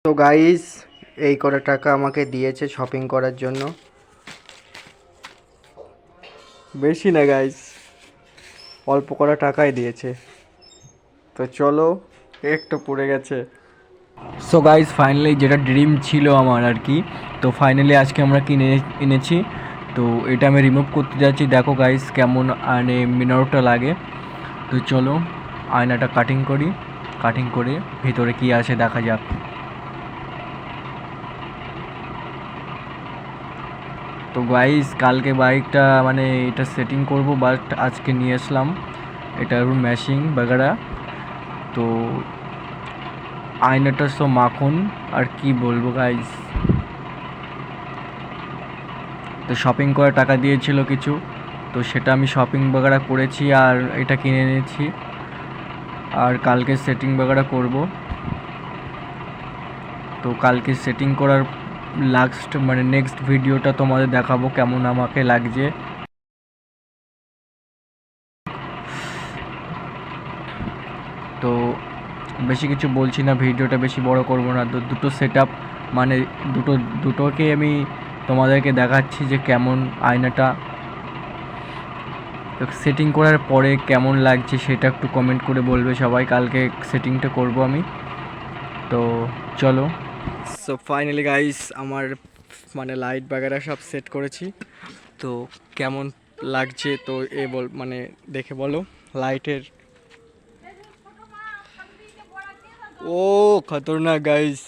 তো গাইস, এই কটা টাকা আমাকে দিয়েছে শপিং করার জন্য। বেশি না গাইস, অল্প কটা টাকাই দিয়েছে। তো চলো, একটু পড়ে গেছে। সো গাইজ ফাইনালি যেটা ড্রিম ছিল আমার আর কি, তো ফাইনালি আজকে আমরা কিনে এনেছি। তো এটা আমি রিমুভ করতে যাচ্ছি। দেখো গাইজ কেমন মানে মিনারটা লাগে। তো চলো আয়নাটা কাটিং করি, কাটিং করে ভিতরে কি আছে দেখা যাক। তো গাইজ কালকে বাইকটা মানে এটা সেটিং করব, বাট আজকে নিয়ে আসলাম এটা ম্যাশিং বাগেরা। তো আয়নাটা সো মাখন, আর কি বলবো গাইজ। তো শপিং করে টাকা দিয়েছিল কিছু, তো সেটা আমি শপিং বাগেরা করেছি আর এটা কিনে এনেছি। আর কালকে সেটিং বাগেরা করব। তো কালকে সেটিং করার লাস্ট মানে নেক্সট ভিডিওটা তোমাদের দেখাবো কেমন আমাকে লাগছে। তো বেশি কিছু বলছি না, ভিডিওটা বেশি বড় করব না। দুটো সেট আপ মানে দুটোকে আমি তোমাদেরকে দেখাচ্ছি যে কেমন আয়নাটা সেটিং করার পরে কেমন লাগছে সেটা একটু কমেন্ট করে বলবে সবাই। কালকে সেটিংটা করব আমি। তো চলো। সো ফাইনালি গাইস, আমার মানে লাইট বাগেরা সব সেট করেছি। তো কেমন লাগছে তো মানে দেখে বলো লাইটের। ও খতরনাক গাইস।